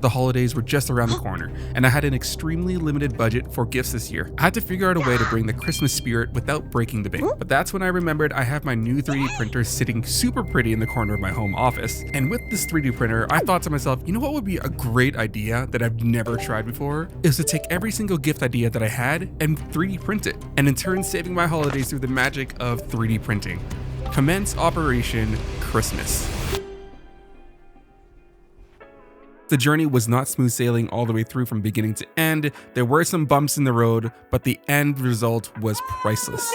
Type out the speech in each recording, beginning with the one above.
the holidays were just around the corner, and I had an extremely limited budget for gifts this year. I had to figure out a way to bring the Christmas spirit without breaking the bank. But that's when I remembered I have my new 3D printer sitting super pretty in the corner of my home office. And with this 3D printer, I thought to myself, you know what would be a great idea that I've never tried before? Is to take every single gift idea that I had and 3D print it, and in turn saving my holidays through the magic of 3D printing. Commence Operation Christmas. The journey was not smooth sailing all the way through from beginning to end. There were some bumps in the road, but the end result was priceless.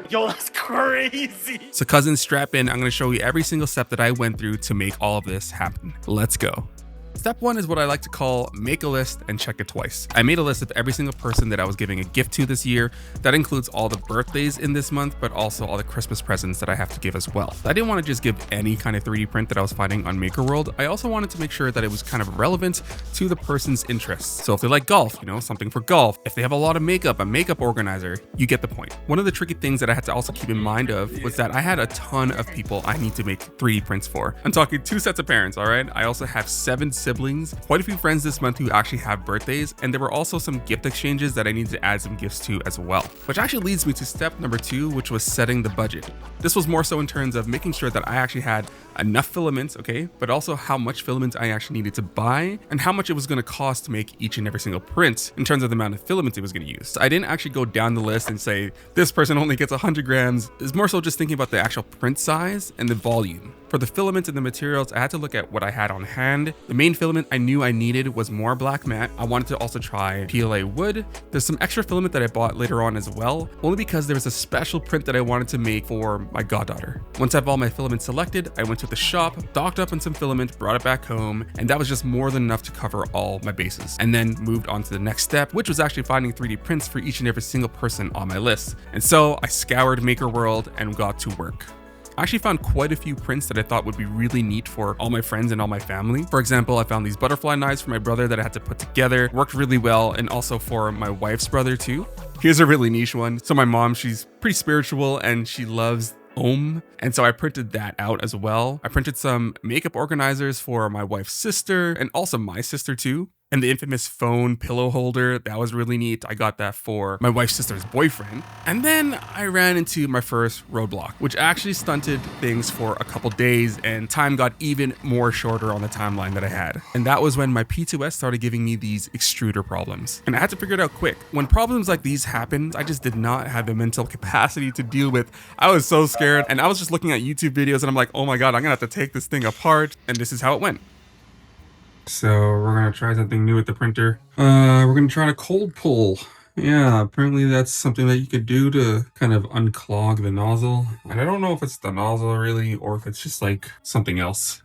Yo, that's crazy. So cousins, strap in. I'm going to show you every single step that I went through to make all of this happen. Let's go. Step 1 is what I like to call make a list and check it twice. I made a list of every single person that I was giving a gift to this year. That includes all the birthdays in this month, but also all the Christmas presents that I have to give as well. I didn't want to just give any kind of 3D print that I was finding on Maker World. I also wanted to make sure that it was kind of relevant to the person's interests. So if they like golf, something for golf. If they have a lot of makeup, a makeup organizer, you get the point. One of the tricky things that I had to also keep in mind of was that I had a ton of people I need to make 3D prints for. I'm talking 2 sets of parents, all right? I also have 7 siblings, quite a few friends this month who actually have birthdays, and there were also some gift exchanges that I needed to add some gifts to as well. Which actually leads me to step number 2, which was setting the budget. This was more so in terms of making sure that I actually had enough filaments, okay, but also how much filament I actually needed to buy and how much it was going to cost to make each and every single print in terms of the amount of filaments it was going to use. So I didn't actually go down the list and say this person only gets 100 grams. It's more so just thinking about the actual print size and the volume. For the filaments and the materials, I had to look at what I had on hand. The main filament I knew I needed was more black matte. I wanted to also try PLA wood. There's some extra filament that I bought later on as well, only because there was a special print that I wanted to make for my goddaughter. Once I have all my filaments selected, I went to the shop, docked up on some filament, brought it back home, and that was just more than enough to cover all my bases. And then moved on to the next step, which was actually finding 3D prints for each and every single person on my list. And so I scoured Maker World and got to work. I actually found quite a few prints that I thought would be really neat for all my friends and all my family. For example, I found these butterfly knives for my brother that I had to put together. Worked really well, and also for my wife's brother too. Here's a really niche one. So my mom, she's pretty spiritual and she loves Om, and so I printed that out as well. I printed some makeup organizers for my wife's sister and also my sister too. And the infamous phone pillow holder, that was really neat. I got that for my wife's sister's boyfriend. And then I ran into my first roadblock, which actually stunted things for a couple days, and time got even more shorter on the timeline that I had. And that was when my P2S started giving me these extruder problems. And I had to figure it out quick. When problems like these happened, I just did not have the mental capacity to deal with. I was so scared, and I was just looking at YouTube videos and I'm like, oh my God, I'm gonna have to take this thing apart. And this is how it went. So we're gonna try something new with the printer. We're gonna try to cold pull. Yeah, apparently that's something that you could do to kind of unclog the nozzle. And I don't know if it's the nozzle really, or if it's just like something else.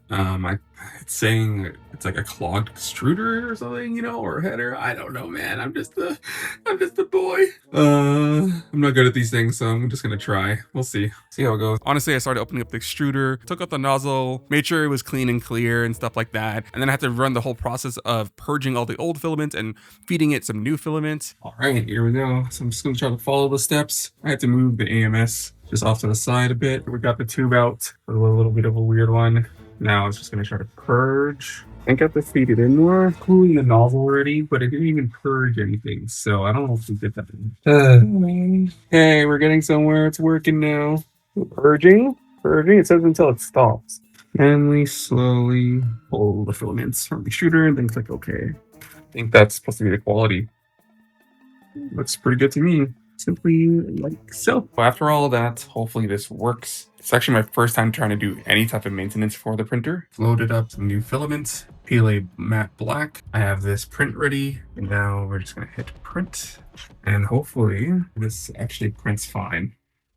It's saying it's like a clogged extruder or something, or a header. I don't know, man. I'm just a boy. I'm not good at these things, so I'm just gonna try. We'll see how it goes. Honestly, I started opening up the extruder, took out the nozzle, made sure it was clean and clear and stuff like that. And then I had to run the whole process of purging all the old filament and feeding it some new filament. All right, here we go. So I'm just gonna try to follow the steps. I had to move the AMS just off to the side a bit. We got the tube out, a little bit of a weird one. Now it's just gonna try to purge. I think I have to feed it in more. Cooling the nozzle already, but it didn't even purge anything. So I don't know if we did that. Hey, we're getting somewhere. It's working now. Purging. It says until it stops. And we slowly pull the filaments from the extruder and then click OK. I think that's supposed to be the quality. Looks pretty good to me. Simply like so. After all of that, hopefully this works. It's actually my first time trying to do any type of maintenance for the printer. Loaded up some new filaments, PLA matte black. I have this print ready, and now we're just gonna hit print, and hopefully this actually prints fine.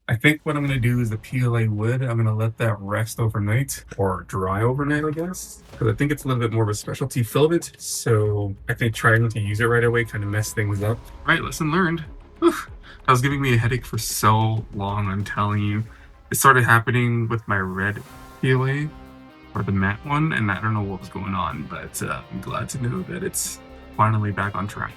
I think what I'm gonna do is the PLA wood, I'm gonna let that rest overnight, or dry overnight, I guess, because I think it's a little bit more of a specialty filament, so I think trying to use it right away kind of messed things up. All right, lesson learned. Whew. That was giving me a headache for so long, I'm telling you. It started happening with my red PLA, or the matte one, and I don't know what was going on, but I'm glad to know that it's finally back on track.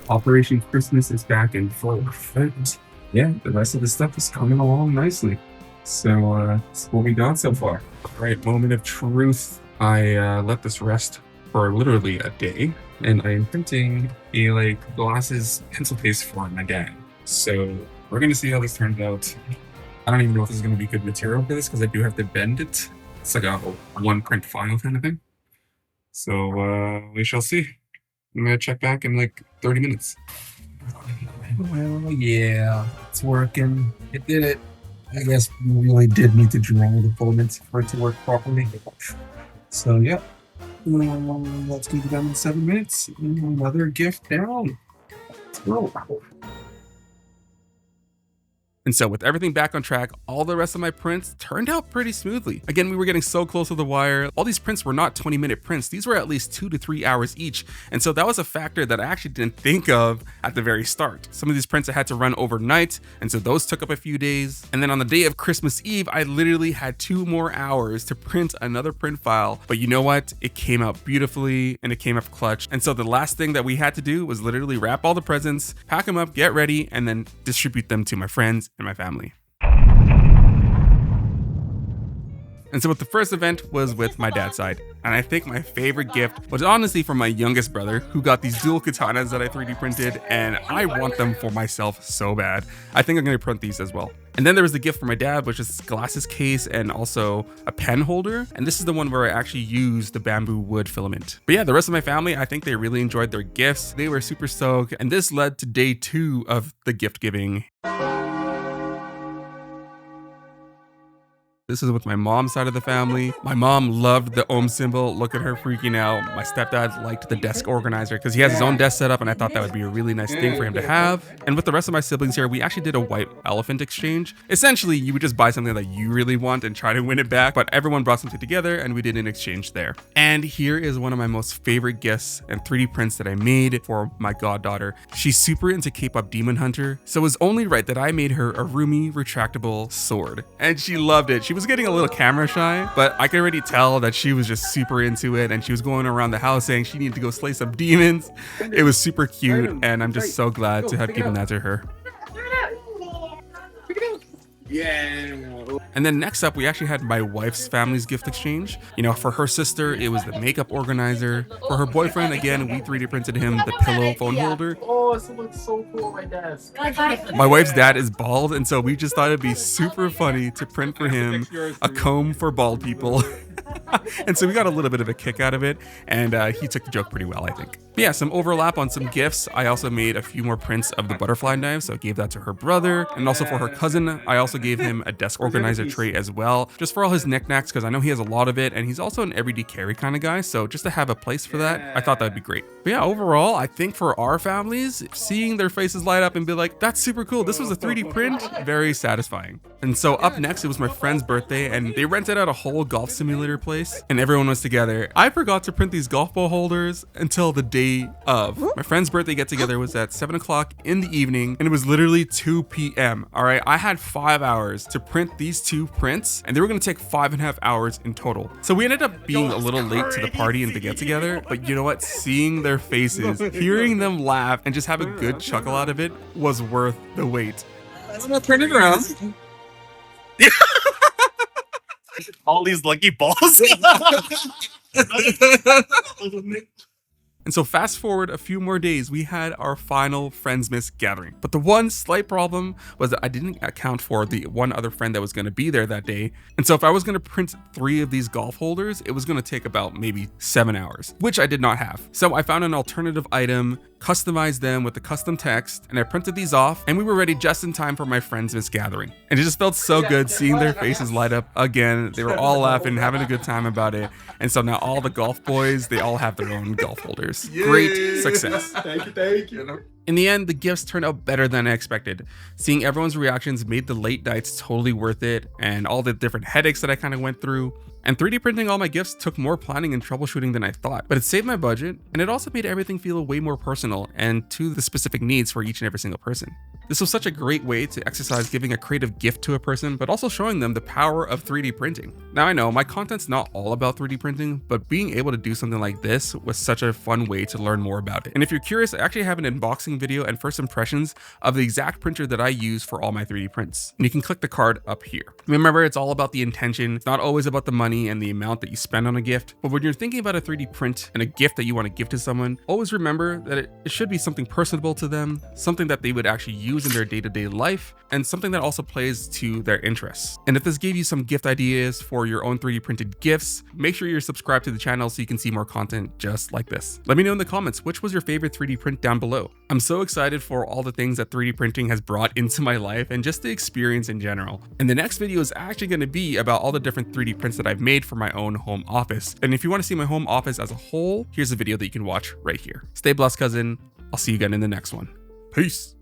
Operation Christmas is back in full effect. Yeah, the rest of the stuff is coming along nicely. So that's what we got so far. All right, moment of truth. I let this rest for literally a day, and I am printing a like glasses pencil case for my dad. So we're gonna see how this turns out. I don't even know if this is gonna be good material for this because I do have to bend it. It's like a one print file kind of thing. So we shall see. I'm gonna check back in like 30 minutes. Well, yeah, it's working. It did it. I guess we really did need to draw the filaments for it to work properly. So, yeah. Let's keep it down in 7 minutes. Another gift down. Let's go. And so with everything back on track, all the rest of my prints turned out pretty smoothly. Again, we were getting so close to the wire. All these prints were not 20-minute prints. These were at least 2 to 3 hours each. And so that was a factor that I actually didn't think of at the very start. Some of these prints I had to run overnight, and so those took up a few days. And then on the day of Christmas Eve, I literally had 2 more hours to print another print file. But you know what? It came out beautifully and it came up clutch. And so the last thing that we had to do was literally wrap all the presents, pack them up, get ready, and then distribute them to my friends and my family. And so the first event was with my dad's side. And I think my favorite gift was honestly from my youngest brother, who got these dual katanas that I 3D printed, and I want them for myself so bad. I think I'm gonna print these as well. And then there was the gift for my dad, which is this glasses case and also a pen holder. And this is the one where I actually used the bamboo wood filament. But yeah, the rest of my family, I think they really enjoyed their gifts. They were super stoked. And this led to day 2 of the gift giving. This is with my mom's side of the family. My mom loved the Ohm symbol. Look at her freaking out. My stepdad liked the desk organizer because he has his own desk set up, and I thought that would be a really nice thing for him to have. And with the rest of my siblings here, we actually did a white elephant exchange. Essentially, you would just buy something that you really want and try to win it back, but everyone brought something together and we did an exchange there. And here is one of my most favorite gifts and 3D prints that I made for my goddaughter. She's super into K-pop Demon Hunter, so it was only right that I made her a roomy retractable sword. And she loved it. She was getting a little camera shy, but I could already tell that she was just super into it, and she was going around the house saying she needed to go slay some demons. It was super cute, and I'm just so glad to have given that to her. Yeah. And then next up, we actually had my wife's family's gift exchange. You know, for her sister, it was the makeup organizer. For her boyfriend, again, we 3D printed him the pillow phone holder. Oh, this looks so cool on my desk. My wife's dad is bald, and so we just thought it'd be super funny to print for him a comb for bald people. And so we got a little bit of a kick out of it, and he took the joke pretty well, I think. But yeah, some overlap on some gifts. I also made a few more prints of the butterfly knives, so I gave that to her brother. And also for her cousin, I also gave him a desk organizer tray as well, just for all his knickknacks, because I know he has a lot of it, and he's also an everyday carry kind of guy, so just to have a place for that, I thought that would be great. But yeah, overall, I think for our families, seeing their faces light up and be like, that's super cool, this was a 3D print, very satisfying. And so up next, it was my friend's birthday, and they rented out a whole golf simulator place, and everyone was together. I forgot to print these golf ball holders until the day of. My friend's birthday get together was at 7 o'clock in the evening, and it was literally 2 p.m. All right, I had 5 hours to print these 2 prints, and they were gonna take 5.5 hours in total. So we ended up being a little late to the party and the get together, but you know what? Seeing their faces, hearing them laugh, and just have a good chuckle out of it was worth the wait. I'm gonna turn it around. All these lucky balls. And so fast forward a few more days, we had our final Friendsmas gathering. But the one slight problem was that I didn't account for the one other friend that was going to be there that day. And so if I was going to print 3 of these golf holders, it was going to take about maybe 7 hours, which I did not have. So I found an alternative item, customized them with the custom text, and I printed these off, and we were ready just in time for my Friendsmas gathering. And it just felt so good seeing their faces light up again. They were all laughing, having a good time about it. And so now all the golf boys, they all have their own golf holders. Yay. Great success. Thank you. In the end, the gifts turned out better than I expected. Seeing everyone's reactions made the late nights totally worth it, and all the different headaches that I kind of went through. And 3D printing all my gifts took more planning and troubleshooting than I thought, but it saved my budget, and it also made everything feel way more personal and to the specific needs for each and every single person. This was such a great way to exercise giving a creative gift to a person, but also showing them the power of 3D printing. Now I know my content's not all about 3D printing, but being able to do something like this was such a fun way to learn more about it. And if you're curious, I actually have an unboxing video and first impressions of the exact printer that I use for all my 3D prints. And you can click the card up here. Remember, it's all about the intention. It's not always about the money. money and the amount that you spend on a gift. But when you're thinking about a 3D print and a gift that you want to give to someone, always remember that it should be something personable to them, something that they would actually use in their day-to-day life, and something that also plays to their interests. And if this gave you some gift ideas for your own 3D printed gifts, make sure you're subscribed to the channel so you can see more content just like this. Let me know in the comments, which was your favorite 3D print down below. I'm so excited for all the things that 3D printing has brought into my life and just the experience in general. And the next video is actually going to be about all the different 3D prints that I've made for my own home office. And if you want to see my home office as a whole, here's a video that you can watch right here. Stay blessed, cousin. I'll see you again in the next one. Peace.